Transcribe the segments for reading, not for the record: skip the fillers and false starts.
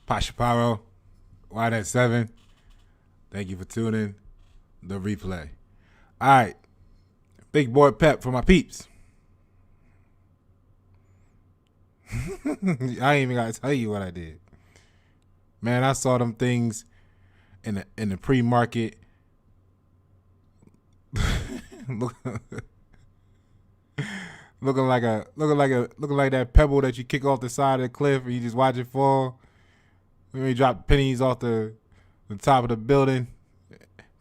Pashaparo, Wide at 7. Thank you for tuning. The replay. All right. Big boy Pep for my peeps. I ain't even got to tell you what I did. Man, I saw them things in the pre-market. looking like that pebble that you kick off the side of the cliff and you just watch it fall. When you drop pennies off the top of the building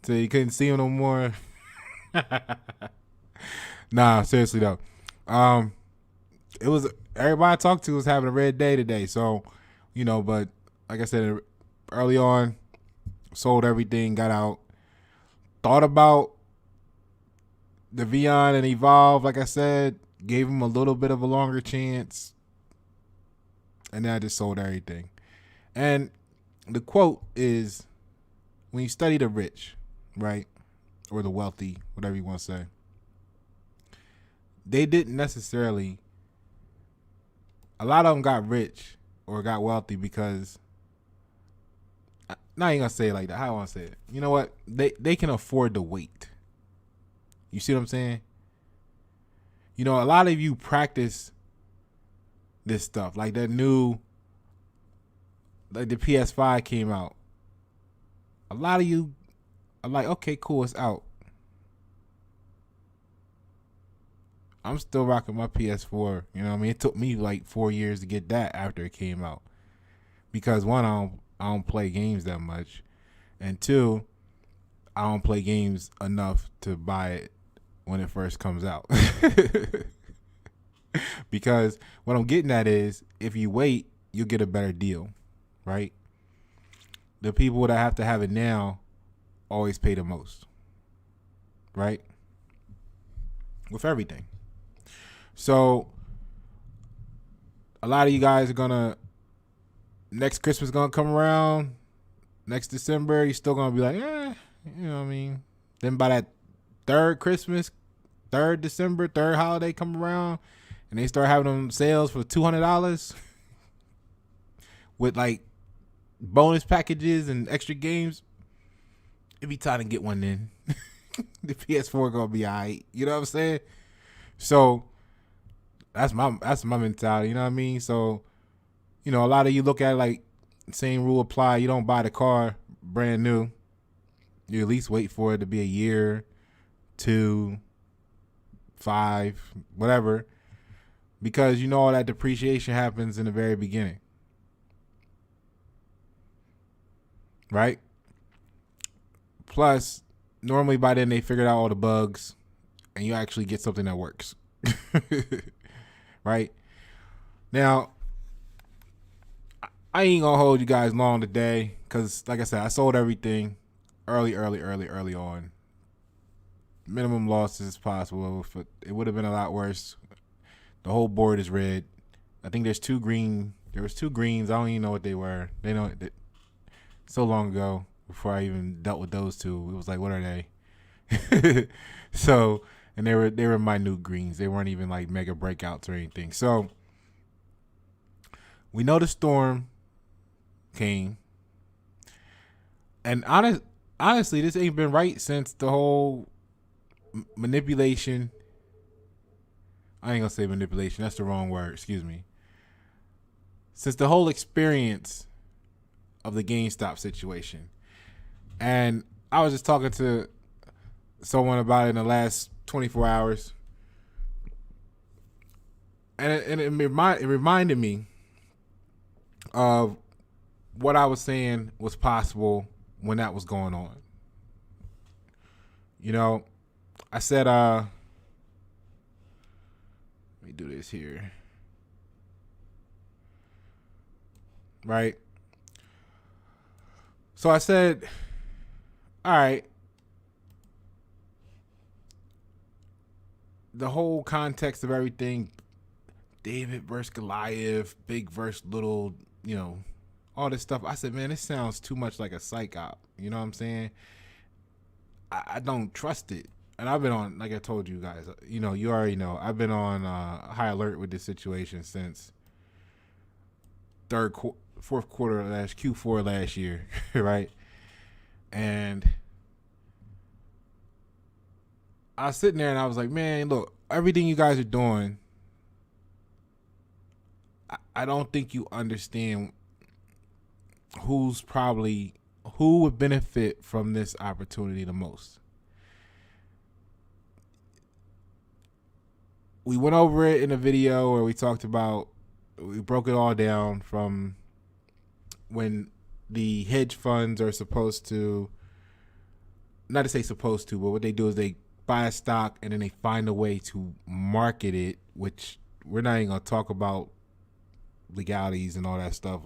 till you couldn't see them no more. Nah, seriously though. It was everybody I talked to was having a red day today. So, but like I said, early on, sold everything, got out. Thought about the Vion and Evolve, like I said, gave him a little bit of a longer chance. And then I just sold everything. And the quote is, when you study the rich, right, or the wealthy, whatever you want to say, they didn't necessarily, a lot of them got rich or got wealthy because, not even going to say it like that, how I want to say it. You know what? They can afford to wait. You see what I'm saying? A lot of you practice this stuff. Like the PS5 came out. A lot of you are like, okay, cool, it's out. I'm still rocking my PS4. You know what I mean? It took me like 4 years to get that after it came out. Because one, I don't play games that much. And two, I don't play games enough to buy it when it first comes out. Because what I'm getting at is, if you wait, you'll get a better deal, right? The people that have to have it now always pay the most, right? With everything. So a lot of you guys are gonna, next Christmas gonna come around, next December, you're still gonna be like, you know what I mean? Then by that third December, third holiday come around, and they start having them sales for $200 with like bonus packages and extra games, it'd be time to get one in. The PS4 gonna be alright. You know what I'm saying? So that's my mentality. You know what I mean? So, a lot of you look at it like same rule apply. You don't buy the car brand new. You at least wait for it to be a year, 2, 5, whatever, because all that depreciation happens in the very beginning, right? Plus, normally by then they figured out all the bugs, and you actually get something that works, right? Now, I ain't gonna hold you guys long today, because like I said, I sold everything early on. Minimum losses possible. It would have been a lot worse. The whole board is red. I think there's 2 green. There was 2 greens. I don't even know what they were. They know it so long ago before I even dealt with those 2. It was like, what are they? So, and they were minute greens. They weren't even like mega breakouts or anything. So we know the storm came, and honestly, this ain't been right since the whole manipulation. I ain't gonna say manipulation. That's the wrong word. Excuse me. Since the whole experience of the GameStop situation. And I was just talking to someone about it in the last 24 hours. And it reminded me of what I was saying was possible when that was going on. I said, let me do this here. Right? So I said, all right, the whole context of everything, David versus Goliath, big versus little, all this stuff. I said, man, this sounds too much like a psych op. You know what I'm saying? I don't trust it. And I've been on, like I told you guys, you already know, I've been on high alert with this situation since fourth quarter last Q4 last year, right? And I was sitting there and I was like, man, look, everything you guys are doing, I don't think you understand who would benefit from this opportunity the most. We went over it in a video where we broke it all down from when the hedge funds are supposed to, not to say supposed to, but what they do is they buy a stock and then they find a way to market it, which we're not even going to talk about legalities and all that stuff,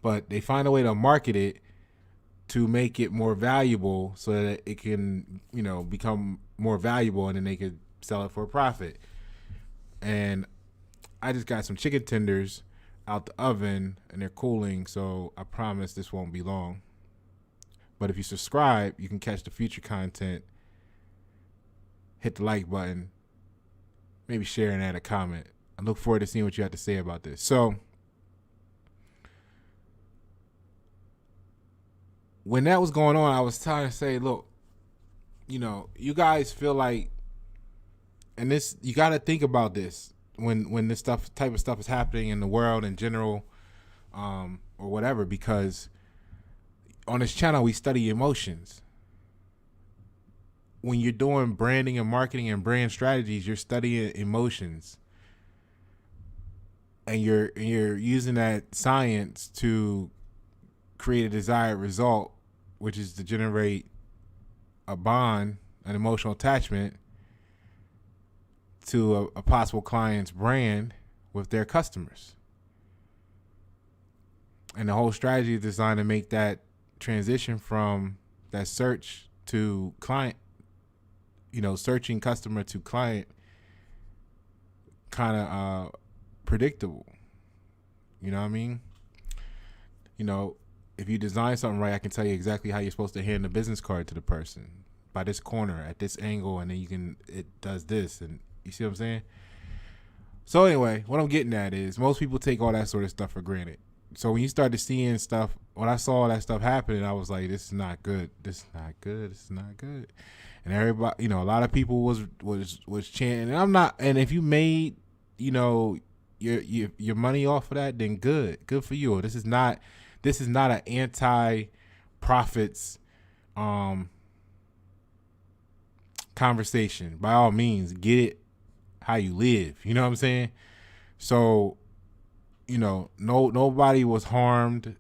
but they find a way to market it to make it more valuable so that it can, become more valuable, and then they could sell it for a profit. And I just got some chicken tenders out the oven and they're cooling, so I promise this won't be long. But if you subscribe, you can catch the future content. Hit the like button, maybe share and add a comment. I look forward to seeing what you have to say about this. So when that was going on, I was trying to say, look, you guys feel like, and this, you got to think about this when this type of stuff is happening in the world in general, or whatever, because on this channel we study emotions. When you're doing branding and marketing and brand strategies, you're studying emotions, and you're using that science to create a desired result, which is to generate a bond, an emotional attachment to a possible client's brand with their customers. And the whole strategy is designed to make that transition from that search to client, searching customer to client, kind of predictable. You know what I mean? If you design something right, I can tell you exactly how you're supposed to hand the business card to the person, by this corner, at this angle, and then it does this, and you see what I'm saying? So anyway, what I'm getting at is most people take all that sort of stuff for granted. So when you started seeing stuff, when I saw all that stuff happening, I was like, this is not good. This is not good. This is not good. And everybody, a lot of people was chanting. And I'm not. And if you made, your money off of that, then good for you. This is not an anti-profits conversation. By all means, get it how you live. You know what I'm saying? So, nobody was harmed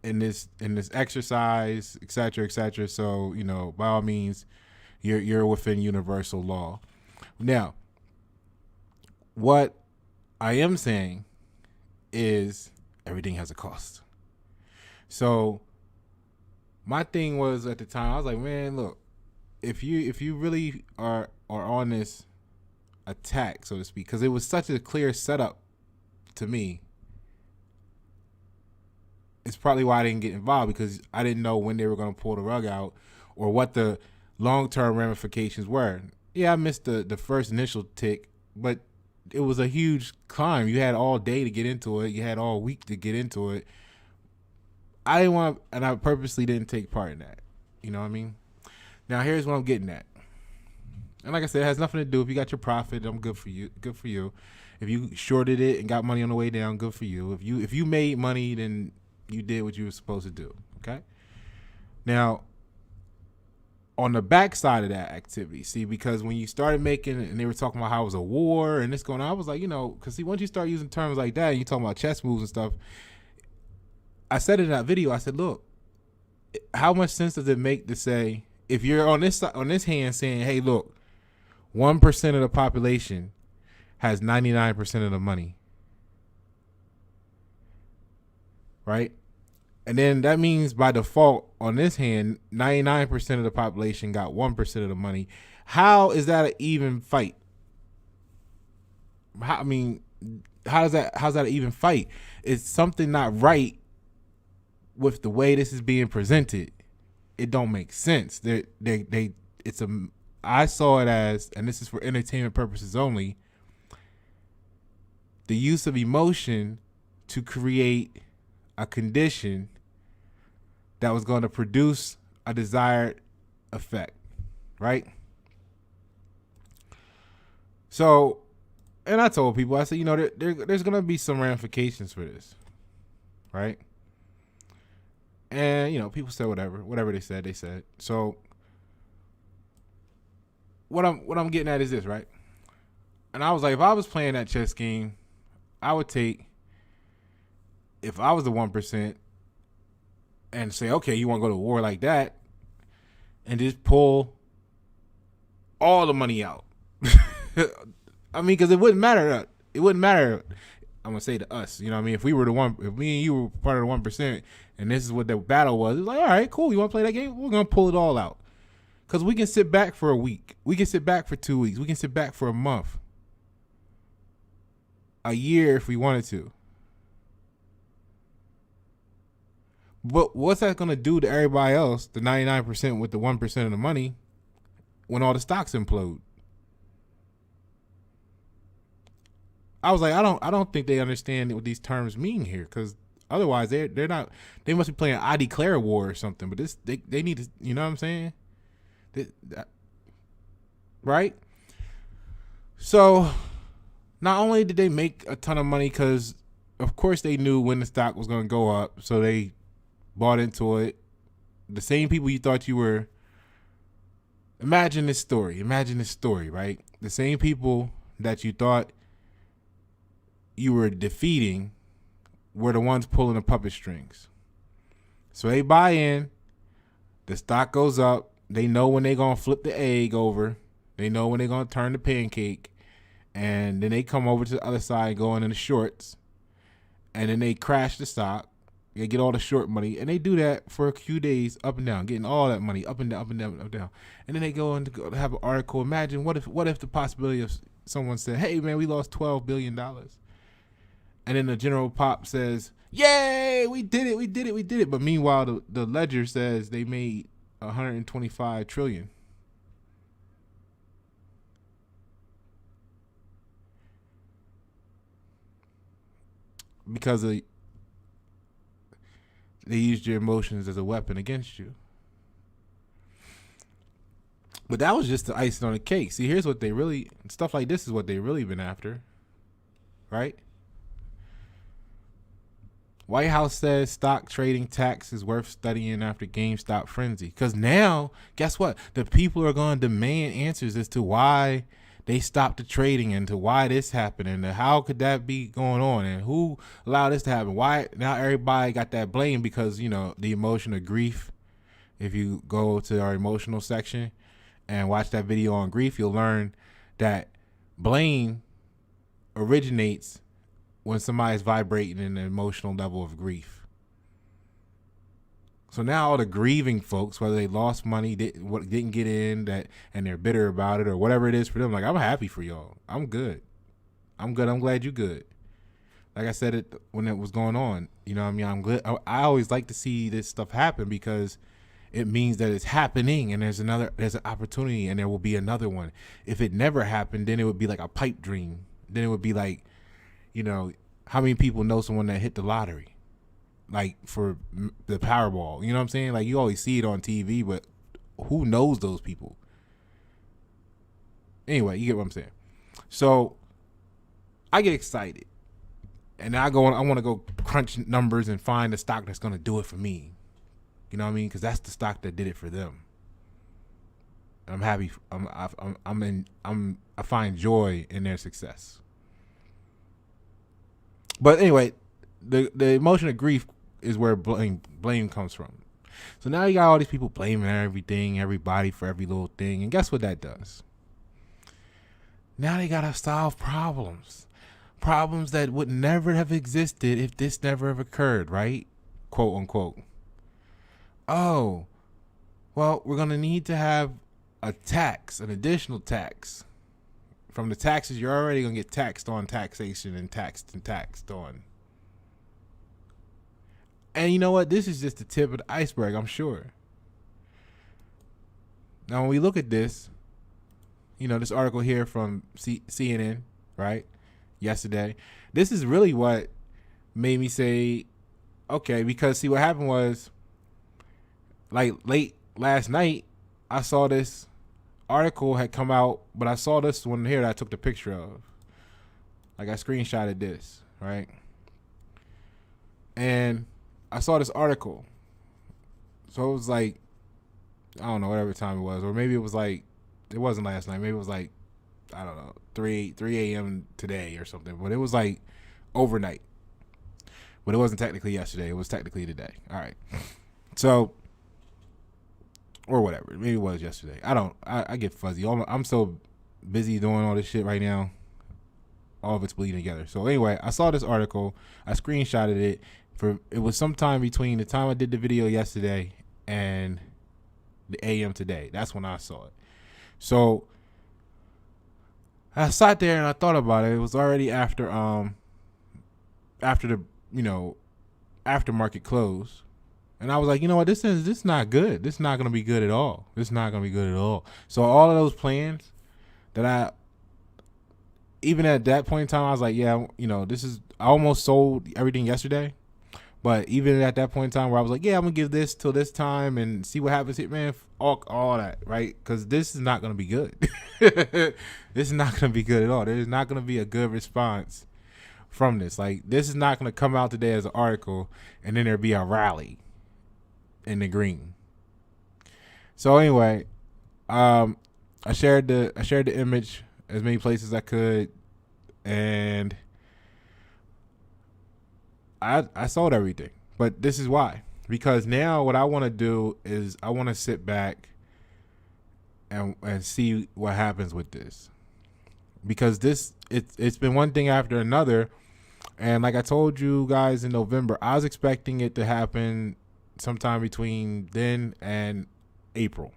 in this exercise, et cetera, et cetera. So, by all means, you're within universal law. Now, what I am saying is everything has a cost. So my thing was, at the time, I was like, man, look, if you really are on this attack, so to speak, because it was such a clear setup to me, it's probably why I didn't get involved, because I didn't know when they were going to pull the rug out or what the long-term ramifications were. Yeah, I missed the first initial tick, but it was a huge climb. You had all day to get into it. You had all week to get into it. I didn't want, and I purposely didn't take part in that. You know what I mean? Now, here's what I'm getting at. And like I said, it has nothing to do. If you got your profit, I'm good for you. Good for you. If you shorted it and got money on the way down, good for you. If you made money, then you did what you were supposed to do. Okay? Now, on the backside of that activity, see, because when you started making, and they were talking about how it was a war and this going on, I was like, because see, once you start using terms like that, and you talking about chess moves and stuff, I said in that video, I said, look, how much sense does it make to say, if you're on this hand saying, hey, look, 1% of the population has 99% of the money, right? And then that means by default, on this hand, 99% of the population got 1% of the money. How is that an even fight? How's that an even fight? Is something not right with the way this is being presented? It don't make sense. I saw it as, and this is for entertainment purposes only, the use of emotion to create a condition that was going to produce a desired effect, right? So, and I told people, I said, there's going to be some ramifications for this, right? And, people said whatever they said. So what I'm getting at is this, right? And I was like, if I was playing that chess game, I would take, if I was the 1%, and say, okay, you want to go to war like that, and just pull all the money out. I mean, because it wouldn't matter. It wouldn't matter. I'm gonna say to us, you know what I mean? If we were the one, if me and you were part of the 1%, and this is what the battle was, it's like, all right, cool. You want to play that game? We're gonna pull it all out, because we can sit back for a week. We can sit back for 2 weeks. We can sit back for a month, a year if we wanted to. But what's that going to do to everybody else, the 99% with the 1% of the money, when all the stocks implode? I was like, I don't think they understand what these terms mean here, because otherwise they're not. They must be playing I declare war or something. But this they need to, you know what I'm saying? Right? So not only did they make a ton of money, because of course they knew when the stock was going to go up, so they bought into it. The same people you thought you were. Imagine this story, right? The same people that you thought you were defeating were the ones pulling the puppet strings. So they buy in, the stock goes up, they know when they're going to flip the egg over, they know when they're going to turn the pancake, and then they come over to the other side going in the shorts, and then they crash the stock. They get all the short money, and they do that for a few days, up and down, getting all that money up and down, up and down, up and down. And then they go and have an article. Imagine what if the possibility of someone said, "Hey man, we lost $12 billion," and then the general pop says, "Yay, we did it." But meanwhile, the ledger says they made 125 trillion. Because they used your emotions as a weapon against you. But that was just the icing on the cake. See, here's what stuff like this is what they really been after, right? White House says stock trading tax is worth studying after GameStop frenzy. Because now, guess what? The people are going to demand answers as to why they stopped the trading and to why this happened and how could that be going on and who allowed this to happen. Why now everybody got that blame because, the emotion of grief. If you go to our emotional section and watch that video on grief, you'll learn that blame originates when somebody's vibrating in an emotional level of grief. So now all the grieving folks, whether they lost money, didn't get in, and they're bitter about it or whatever it is for them, like, I'm happy for y'all. I'm good. I'm glad you good. Like I said it when it was going on. You know what I mean? I'm glad. I always like to see this stuff happen because it means that it's happening and there's an opportunity and there will be another one. If it never happened, then it would be like a pipe dream. Then it would be like, how many people know someone that hit the lottery? Like for the Powerball, you know what I'm saying? Like you always see it on TV, but who knows those people? Anyway, you get what I'm saying. So I get excited, and I want to go crunch numbers and find the stock that's going to do it for me. You know what I mean? Because that's the stock that did it for them. I'm happy. I find joy in their success. But anyway, the emotion of grief is where blame comes from. So now you got all these people blaming everything, everybody for every little thing. And guess what that does? Now they got to solve problems. Problems that would never have existed if this never have occurred, right? Quote unquote. Oh, well, we're going to need to have a tax, an additional tax. From the taxes, you're already going to get taxed on taxation and taxed on. And you know what? This is just the tip of the iceberg, I'm sure. Now, when we look at this, this article here from CNN, right? Yesterday. This is really what made me say, Okay, because see what happened was like late last night, I saw this article had come out, but I saw this one here that I took the picture of. Like I screenshotted this, right? And I saw this article. So it was like, I don't know, whatever time it was. Or maybe it was like, it wasn't last night. Maybe it was like, I don't know, 3 a.m. today or something. But it was like overnight. But it wasn't technically yesterday. It was technically today. All right. So, or whatever. Maybe it was yesterday. I get fuzzy. I'm so busy doing all this shit right now. All of it's bleeding together. So anyway, I saw this article. I screenshotted it. It was sometime between the time I did the video yesterday and the AM today. That's when I saw it. So I sat there and I thought about it. It was already after the aftermarket close. And I was like, you know what, this is not good. This is not gonna be good at all. This is not gonna be good at all. So all of those plans that even at that point in time, I was like, yeah, I almost sold everything yesterday. But even at that point in time where I was like, yeah, I'm going to give this till this time and see what happens here, man, all that, right? Because this is not going to be good. This is not going to be good at all. There's not going to be a good response from this. Like, this is not going to come out today as an article and then there'll be a rally in the green. So anyway, I shared the image as many places as I could, and I sold everything. But this is why. Because now what I want to do is I want to sit back and see what happens with this. Because it's been one thing after another. And like I told you guys in November, I was expecting it to happen sometime between then and April.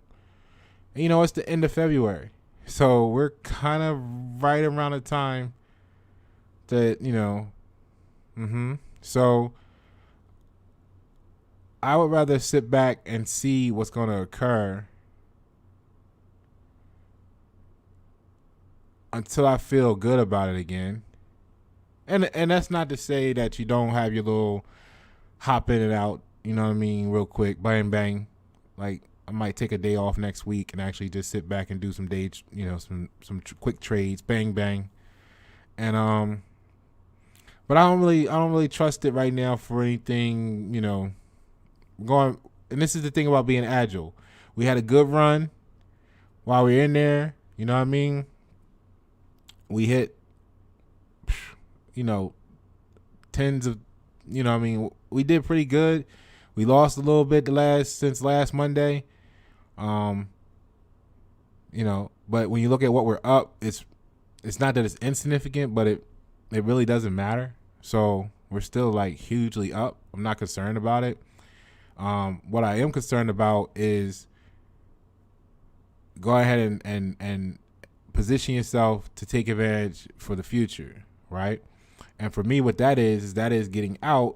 And, it's the end of February. So we're kind of right around the time that, So I would rather sit back and see what's going to occur until I feel good about it again. And that's not to say that you don't have your little hop in and out, real quick, bang, bang. Like, I might take a day off next week and actually just sit back and do some days, some quick trades, bang, bang. And, but I don't really trust it right now for anything, going. And this is the thing about being agile. We had a good run while we were in there. You know what I mean? We hit, tens of, we did pretty good. We lost a little bit since last Monday. But when you look at what we're up, it's not that it's insignificant, but it really doesn't matter. So we're still like hugely up. I'm not concerned about it. What I am concerned about is go ahead and position yourself to take advantage for the future, right? And for me, what that is getting out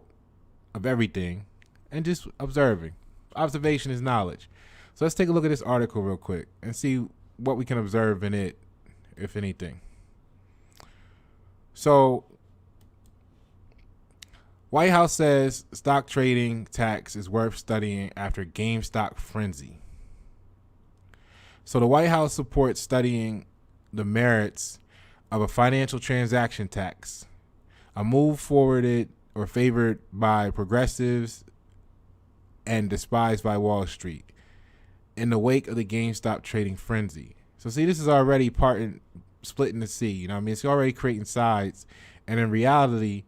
of everything and just observing. Observation is knowledge. So let's take a look at this article real quick and see what we can observe in it, if anything. So, White House says stock trading tax is worth studying after GameStop frenzy. So the White House supports studying the merits of a financial transaction tax, a move forwarded or favored by progressives and despised by Wall Street in the wake of the GameStop trading frenzy. So see, this is already splitting the sea. It's already creating sides. And in reality,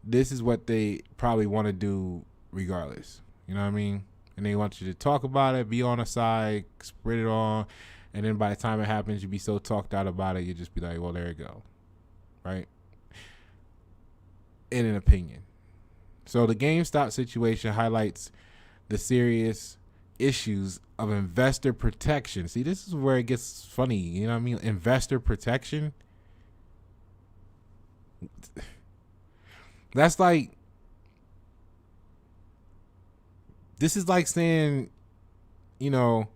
this is what they probably want to do regardless. You know what I mean? And they want you to talk about it, be on a side, spread it on. And then by the time it happens, you be so talked out about it, you just be like, well, there you go. Right? In an opinion. So the GameStop situation highlights the serious issues of investor protection. See, this is where it gets funny. You know what I mean? Investor protection. That's like, this is like saying, you want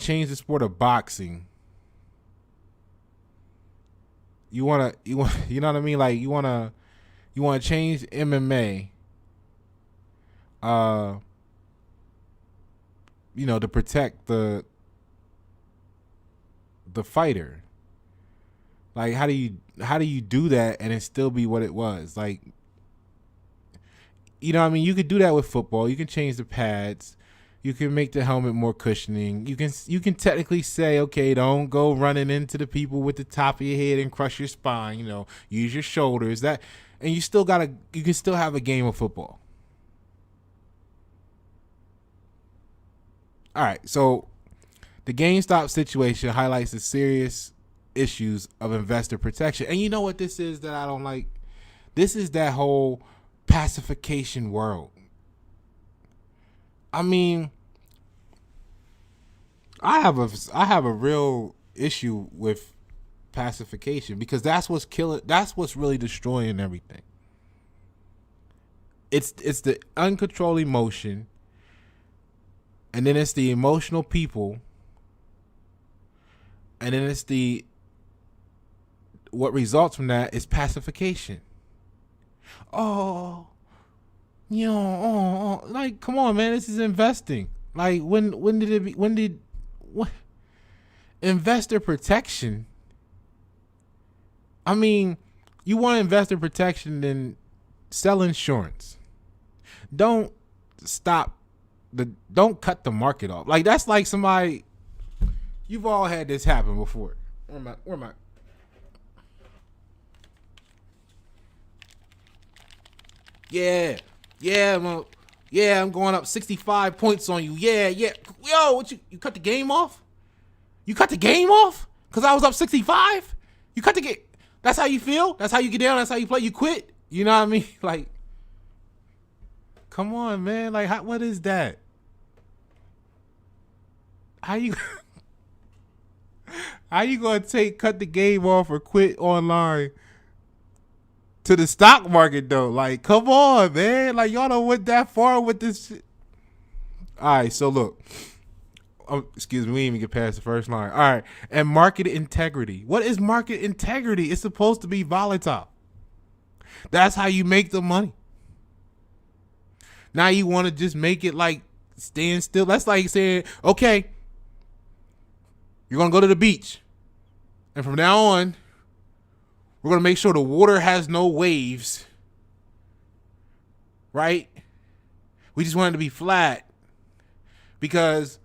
to change the sport of boxing. You know what I mean? Like you want to change MMA uh, to protect the fighter. Like, how do you do that and it still be what it was? Like, what I mean? You could do that with football. You can change the pads. You can make the helmet more cushioning. You can technically say, okay, don't go running into the people with the top of your head and crush your spine. Use your shoulders. And you can still have a game of football. All right, so the GameStop situation highlights the serious issues of investor protection. And you know what this is that I don't like? This is that whole pacification world. I mean, I have a real issue with pacification because that's what's really destroying everything. It's the uncontrolled emotion, and then it's the emotional people, and then it's what results from that is pacification. Oh, like, come on, man, this is investing. Like, when did investor protection? I mean, you want investor protection, then sell insurance. Don't cut the market off. Like, that's like somebody, you've all had this happen before. Where am I? I'm going up 65 points on you. Yeah. Yo, you cut the game off? You cut the game off? Because I was up 65? You cut the game. That's how you feel? That's how you get down? That's how you play? You quit? You know what I mean? Like, come on, man. Like, what is that? How you going to cut the game off or quit online to the stock market, though? Like, come on, man. Like, y'all don't went that far with this shit. All right, so look. Excuse me, we didn't even get past the first line. All right, and market integrity. What is market integrity? It's supposed to be volatile. That's how you make the money. Now you want to just make it like stand still. That's like saying, okay, you're going to go to the beach. And from now on, we're going to make sure the water has no waves. Right? We just want it to be flat. Because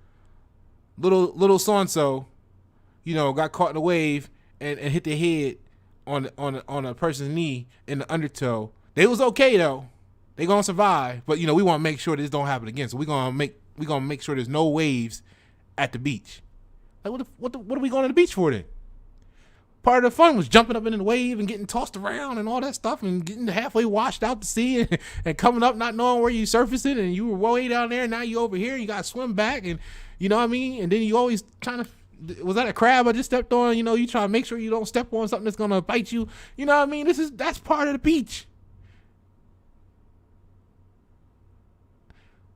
little so-and-so, got caught in a wave and hit their head on a person's knee in the undertow. They was okay though. They gonna survive. But we want to make sure this don't happen again. So we gonna make sure there's no waves at the beach. Like what are we going to the beach for then? Part of the fun was jumping up in the wave and getting tossed around and all that stuff and getting halfway washed out to sea and coming up not knowing where you surfacing and you were way down there and now you over here and you got to swim back and you know what I mean? And then you always trying to, was that a crab I just stepped on? You try to make sure you don't step on something that's going to bite you. You know what I mean? That's part of the beach.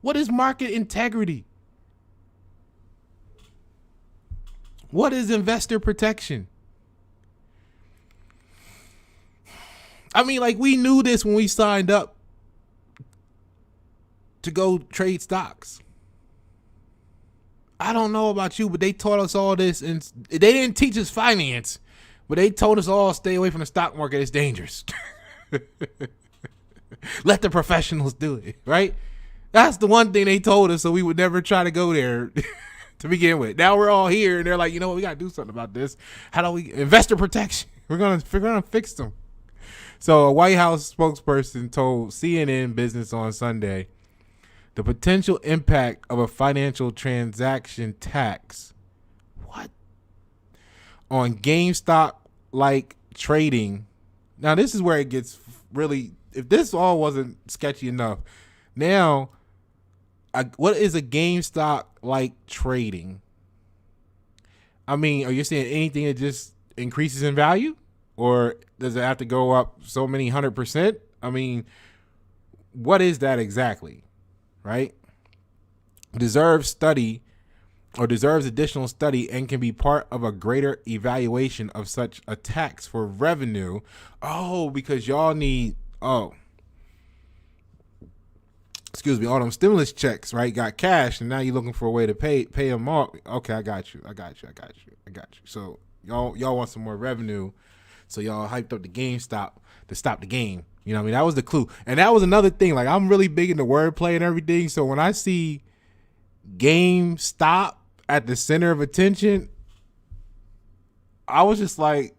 What is market integrity? What is investor protection? I mean, like, we knew this when we signed up to go trade stocks. I don't know about you, but they taught us all this, and they didn't teach us finance, but they told us all stay away from the stock market. It's dangerous. Let the professionals do it, right? That's the one thing they told us, so we would never try to go there to begin with. Now we're all here, and they're like, we got to do something about this. How do we investor protection? We're gonna fix them. So a White House spokesperson told CNN Business on Sunday the potential impact of a financial transaction tax on GameStop-like trading. Now, this is where it gets really, if this all wasn't sketchy enough, now, what is a GameStop-like trading? I mean, are you saying anything that just increases in value? Or does it have to go up so many 100%? I mean, what is that exactly, right? Deserves additional study and can be part of a greater evaluation of such a tax for revenue. Oh, because y'all need, excuse me, all them stimulus checks, right, got cashed, and now you're looking for a way to pay them off. Okay, I got you. So y'all want some more revenue, so y'all hyped up the GameStop to stop the game. You know what I mean? That was the clue. And that was another thing. Like, I'm really big into wordplay and everything. So when I see GameStop at the center of attention, I was just like,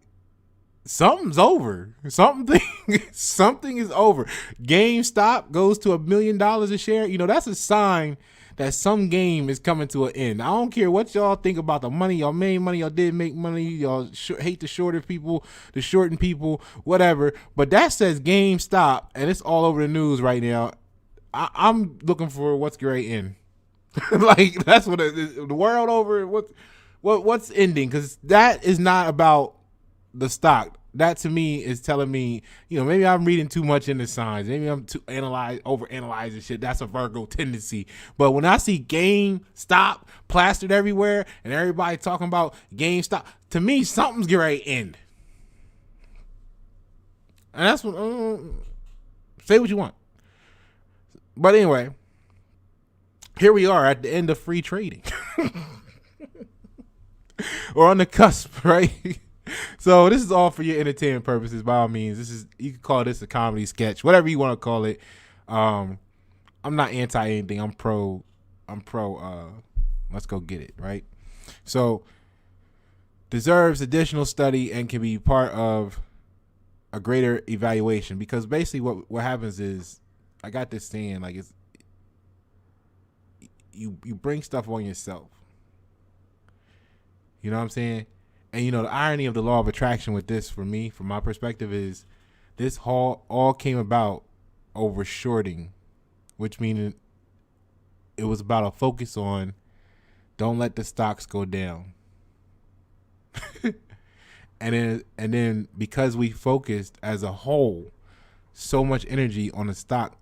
something's over. Something is over. GameStop goes to $1 million a share. You know, that's a sign that some game is coming to an end. I don't care what y'all think about the money y'all made, money y'all did make, money y'all hate the shorting people, whatever. But that says GameStop, and it's all over the news right now. I'm looking for what's great end. Like, that's what the world over. What's ending? Because that is not about the stock. That to me is telling me, you know, maybe I'm reading too much into signs. Maybe I'm too overanalyzing shit. That's a Virgo tendency. But when I see GameStop plastered everywhere and everybody talking about GameStop, to me, something's getting ready to end. And that's what, say what you want. But anyway, here we are at the end of free trading. Or on the cusp, right? So this is all for your entertainment purposes. By all means, you can call this a comedy sketch, whatever you want to call it. I'm not anti anything. I'm pro. Let's go get it, right? So deserves additional study and can be part of a greater evaluation, because basically what happens is, I got this saying, like, it's you bring stuff on yourself. You know what I'm saying? And, you know, the irony of the law of attraction with this, for me, from my perspective, is this all came about over shorting, which means it was about a focus on don't let the stocks go down. and then because we focused as a whole so much energy on the stock,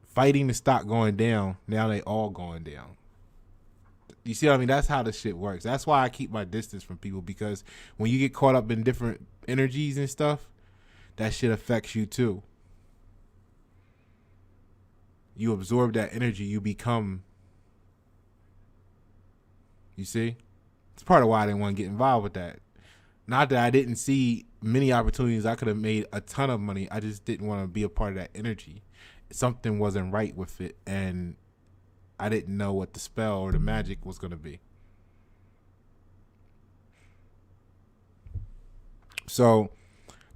fighting the stock going down, now they all going down. You see what I mean? That's how the shit works. That's why I keep my distance from people, because when you get caught up in different energies and stuff, that shit affects you too. You absorb that energy, you become. You see? It's part of why I didn't want to get involved with that. Not that I didn't see many opportunities. I could have made a ton of money. I just didn't want to be a part of that energy. Something wasn't right with it, and I didn't know what the spell or the magic was going to be. So,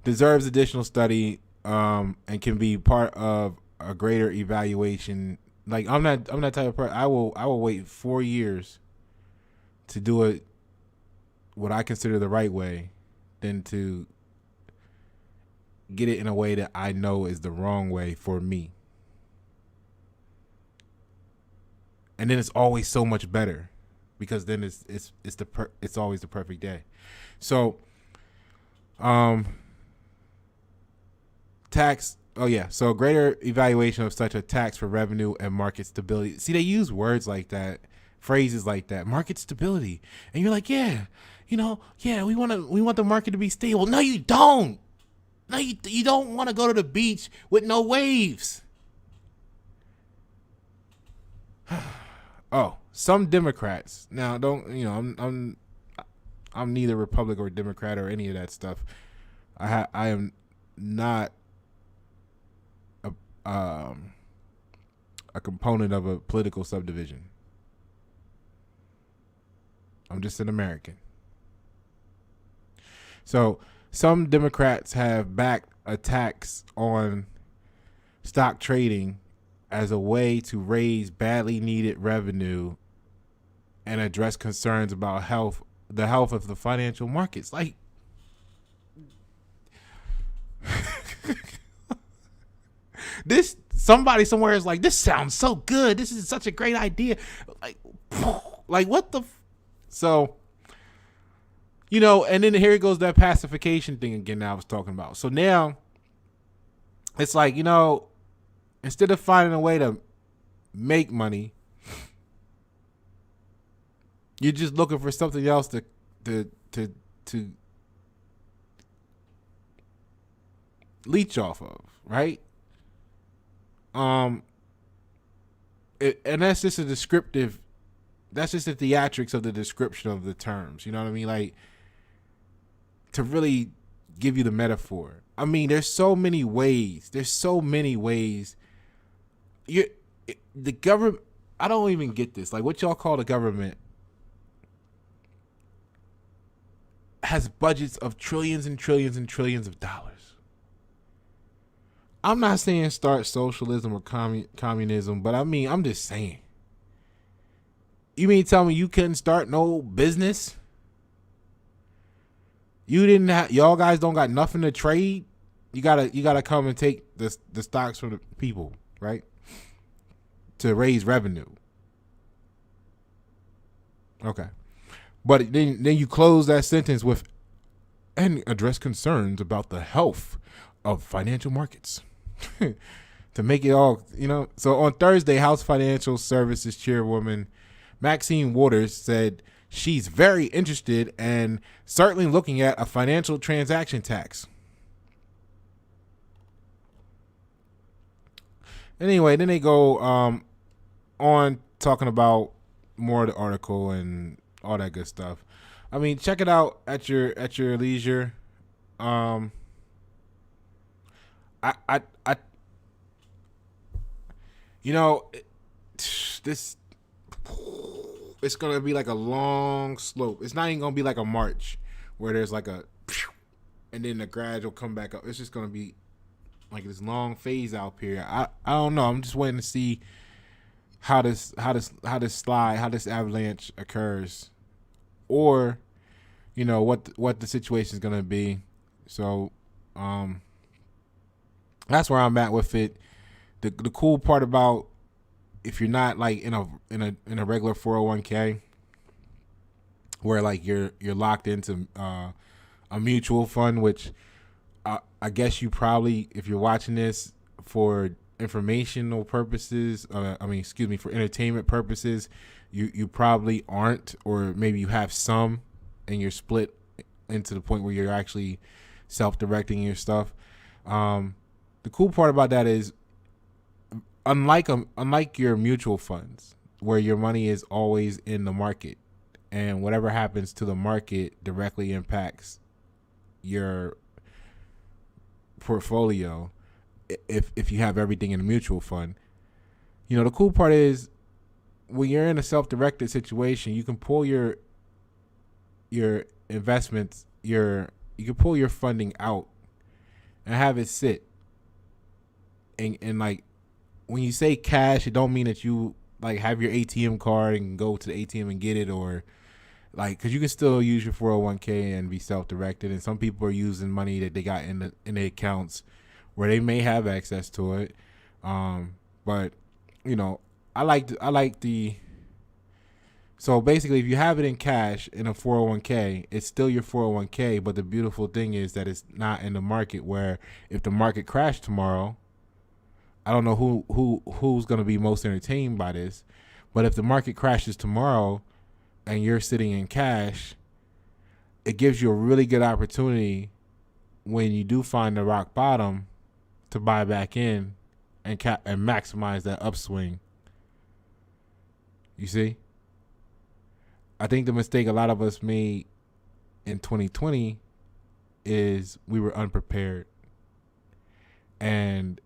deserves additional study, and can be part of a greater evaluation. Like, I'm not type of person. I will wait 4 years to do it what I consider the right way, than to get it in a way that I know is the wrong way for me. And then it's always so much better, because then it's always the perfect day. So, tax. Oh yeah. So greater evaluation of such a tax for revenue and market stability. See, they use words like that, phrases like that, market stability, and you're like, yeah, we want the market to be stable. No, you don't. No, you don't want to go to the beach with no waves. Oh, some Democrats. Now, I'm neither Republican or Democrat or any of that stuff. I am not a component of a political subdivision. I'm just an American. So some Democrats have backed a tax on stock trading as a way to raise badly needed revenue and address concerns about the health of the financial markets. Like, this, somebody somewhere is like, this sounds so good. This is such a great idea. Like what the? So, and then here goes that pacification thing again that I was talking about. So now it's like, instead of finding a way to make money, you're just looking for something else to leech off of, right? Um, and that's just a descriptive. That's just the theatrics of the description of the terms. You know what I mean? Like, to really give you the metaphor. I mean, there's so many ways. There's so many ways. The government. I don't even get this. Like, what y'all call the government has budgets of trillions and trillions and trillions of dollars. I'm not saying start socialism or communism, but I mean, I'm just saying. You mean tell me you couldn't start no business? You didn't have, y'all guys don't got nothing to trade. You gotta come and take the stocks from the people, right? To raise revenue. Okay. But then you close that sentence with, and address concerns about the health of financial markets. To make it all, So on Thursday, House Financial Services Chairwoman Maxine Waters said she's very interested and certainly looking at a financial transaction tax. Anyway, then they go on talking about more of the article and all that good stuff. I mean, check it out at your leisure. I this, it's gonna be like a long slope. It's not even gonna be like a march where there's like a, and then the gradual come back up. It's just gonna be like this long phase out period. I don't know. I'm just waiting to see how this avalanche occurs, or what the situation is gonna be. So that's where I'm at with it. The cool part about, if you're not like in a regular 401k where like you're locked into a mutual fund, which I guess you probably, if you're watching this for informational purposes, for entertainment purposes, you probably aren't, or maybe you have some and you're split into the point where you're actually self-directing your stuff. The cool part about that is, unlike your mutual funds where your money is always in the market and whatever happens to the market directly impacts your portfolio, if you have everything in a mutual fund. The cool part is, when you're in a self-directed situation, you can pull your investments, you can pull your funding out and have it sit. And like, when you say cash, it don't mean that you like have your ATM card and go to the ATM and get it, or like, because you can still use your 401k and be self-directed. And some people are using money that they got in the accounts where they may have access to it. But I like the. So basically, if you have it in cash in a 401k, it's still your 401k. But the beautiful thing is that it's not in the market, where if the market crashed tomorrow, I don't know who's going to be most entertained by this, but if the market crashes tomorrow and you're sitting in cash, it gives you a really good opportunity when you do find the rock bottom to buy back in and maximize that upswing. You see? I think the mistake a lot of us made in 2020 is we were unprepared, and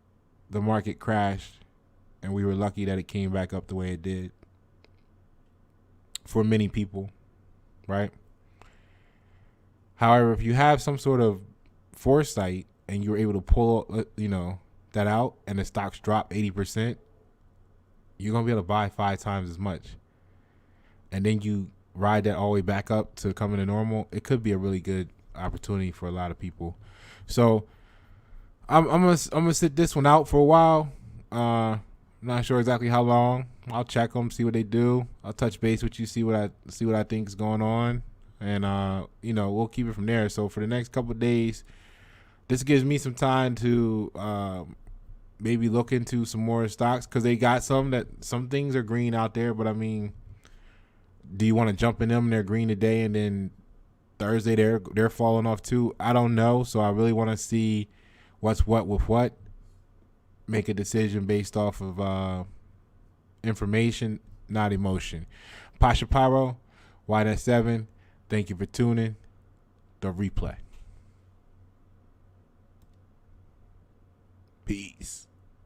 the market crashed, and we were lucky that it came back up the way it did for many people, right? However, if you have some sort of foresight and you were able to pull, that out, and the stocks drop 80%, you're going to be able to buy 5 times as much. And then you ride that all the way back up to coming to normal. It could be a really good opportunity for a lot of people. So I'm gonna sit this one out for a while. Not sure exactly how long. I'll check them, see what they do. I'll touch base with you, see what I think is going on, and we'll keep it from there. So for the next couple of days, this gives me some time to maybe look into some more stocks, because they got some things are green out there. But I mean, do you want to jump in them? They're green today, and then Thursday they're falling off too. I don't know. So I really want to see what's what with what. make a decision based off of information, not emotion. Pasha Pyro, YNet7, thank you for tuning. The replay. Peace.